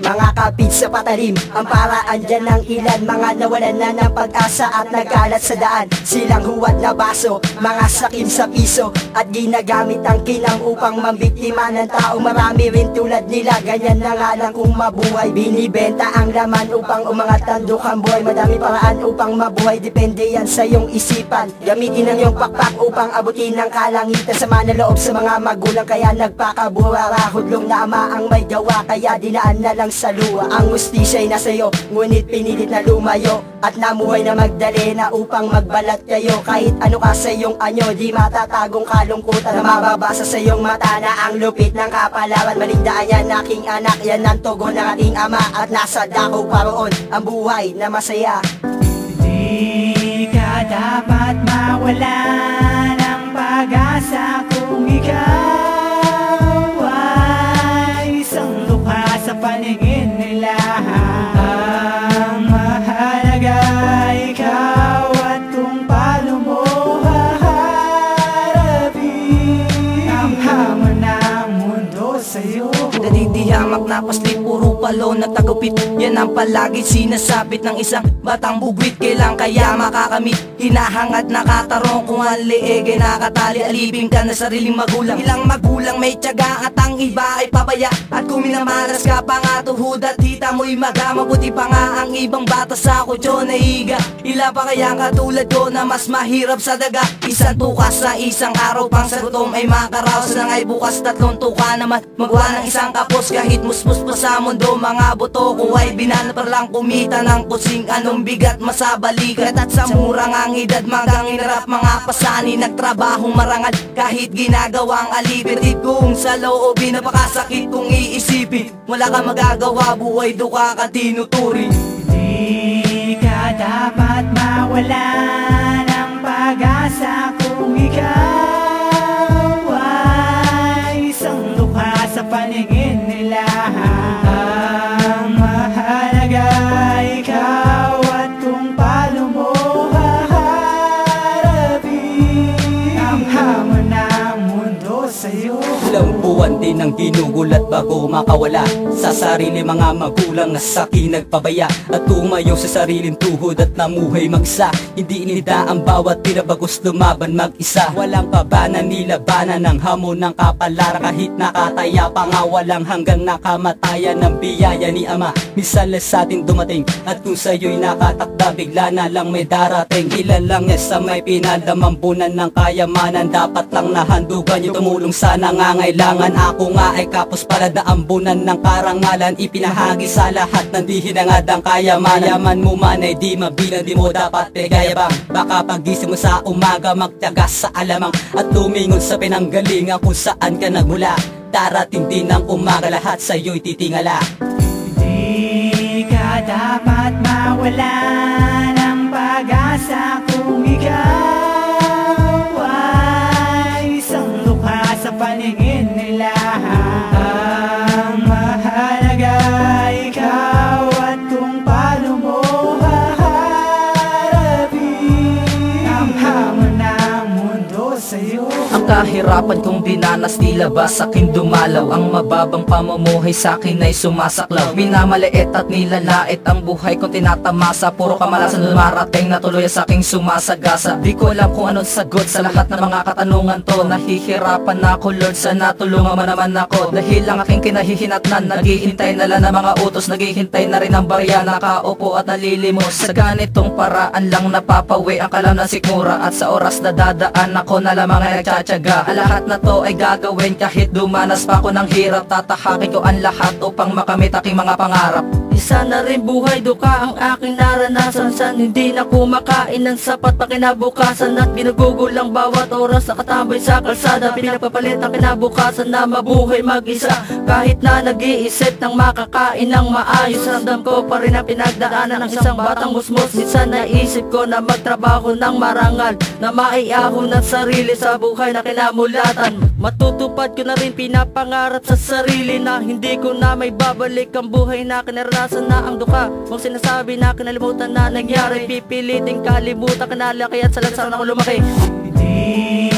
mga kapit sa patalim. Ang paraan dyan ng ilan, mga nawalan na ng pag-asa at nagalat sa daan. Silang huwad na baso, mga sakim sa piso, at ginagamit ang kinang upang mambiktima ng tao. Marami rin tulad nila, ganyan na nga lang kung mabuhay. Binibenta ang laman upang umangat ang dukhang buhay. Madami paraan upang mabuhay, depende yan sa iyong isipan. Gamitin ang iyong pakpak upang abutin ang kalangitan. Sama na loob sa mga magulang, kaya nagpakaburara. Hudlong na ama ang may gawa, kaya dinaan na lang sa luwa. Ang hustisya'y nasa iyo, ngunit pinilit na lumayo, at namuhay na Magdalena upang magbalat kayo. Kahit ano ka sa iyong anyo, di matatagong kalungkutan na mababasa sa iyong mata na ang lupit ng kapalaran. Maligdaan yan aking anak, yan ang tugon ng ating ama, at nasa dako paroon ang buhay na masaya. Di ka dapat mawala ng pag-asa kung ikaw ay isang lukha sa paningin nila. Ang mahalaga ikaw at kung paano mo haharapin ang hamon ng mundo sa'yo. Nadidihamak na pasli, puro palo na tagupit. Yan ang palagi sinasabit ng isang batang bugwit. Kailang kaya makakamit, hinahangad nakatarong. Kung ang leeg ay nakatali, alipin ka na sariling magulang. Ilang magulang may tiyaga at ang iba ay pabaya, at kung minamalas ka pa nga tuhod at hita mo'y magama. Buti pa nga ang ibang bata sa kutyo na higa. Ila pa kaya katulad ko na mas mahirap sa daga. Isang tukas sa isang araw, pang sa gutom ay makaraos lang ay bukas. Tatlong tuka naman magawa ng isang kapos. Kahit musmus pa sa mundo, mga buto ko ay binanapar lang kumita ng kusing. Anong bigat masabalikat at sa murang ang edad, manggang inarap mga pasani. Nagtrabahong marangal kahit ginagawang alibitid. Kung sa loobin napakasakit kung iisipin, wala ka magagawa, buhay duka ka tinuturing. Di ka dapat mawala ng pag-asa kung ikaw ay isang lukha sa paningin nila. Ang mahalaga ikaw at kung paano mo haharapin ang hamon ng mundo sa'yo. Ilang buwan din ang ginugulat bago makawala sa sarili mga magulang na sa'kin nagpabaya, at tumayo sa sariling tuhod at namuhay magsa. Hindi inida ang bawat pinabagos, lumaban mag-isa. Walang kabanan nilabanan ng hamon ng kapalaran. Kahit nakataya pa nga walang hanggang nakamatayan ng biyaya ni Ama. Minsan lang sa atin dumating, at kung sa'yo'y nakatakda bigla na lang may darating. Ilan lang sa may pinadamambunan ng kayamanan, dapat lang nahandugan yung tumulong sa nangangailangan. Ako nga ay kapos pala na ambunan ng karangalan, ipinahagi sa lahat ng di hinangad ang kayamanan. Yaman mo man ay di mabilang, di mo dapat pegayabang. Baka pagising mo sa umaga magtiyaga sa alamang, at lumingon sa pinanggalingan kung saan ka nagmula. Darating din ang umaga, lahat sa'yo'y titingala. Di ka dapat mawala ng pag-asa kung ikaw ay isang lukha sa paningin nila. Ang mahalaga ikaw at kung paano mo haharapin ang hamon ng mundo sa'yo. Ang kahirapan kong dinanas nilabas aking dumalaw. Ang mababang pamumuhay sa'kin ay sumasaklaw. Minamaliit at nilalait ang buhay kong tinatamasa. Puro kamalasan dumarating na tuloy sa aking sumasagasa. Di ko alam kung anong sagot sa lahat ng mga katanungan to. Nahihirapan na ako Lord, sana tulungan mo naman ako. Dahil ang aking kinahihinatnan, naghihintay na lang ng mga utos. Naghihintay na rin ang barya, nakaupo at nalilimos. Sa ganitong paraan lang napapawi ang kalam ng sikmura. At sa oras na dadaan ako na lamang ay nagtsatsaga. Ang lahat na to ay gagawin kahit dumanas pa ako ng hirap. Tatahakin ko ang lahat upang makamit aking mga pangarap. Isa na rin buhay duka ang aking naranasan. San hindi na kumakain ng sapat pa kinabukasan, at binugugulang bawat oras sa katambay sa kalsada. Pinagpapalit ang kinabukasan na mabuhay mag-isa. Kahit na nag-iisip ng makakain ng maayos, ramdam ko pa rin ang pinagdaanan ng isang batang musmos. Minsan naisip ko na magtrabaho ng marangal, na maiahon ng sarili sa buhay na kinamulatan. Matutupad ko na rin pinapangarap sa sarili na hindi ko na may babalik ang buhay na kinaranasan. Na ang duka mong sinasabi na kinalimutan na nangyari, pipiliting kalimutan ka na lang, kaya't sa lansan ako lumaki. Hindi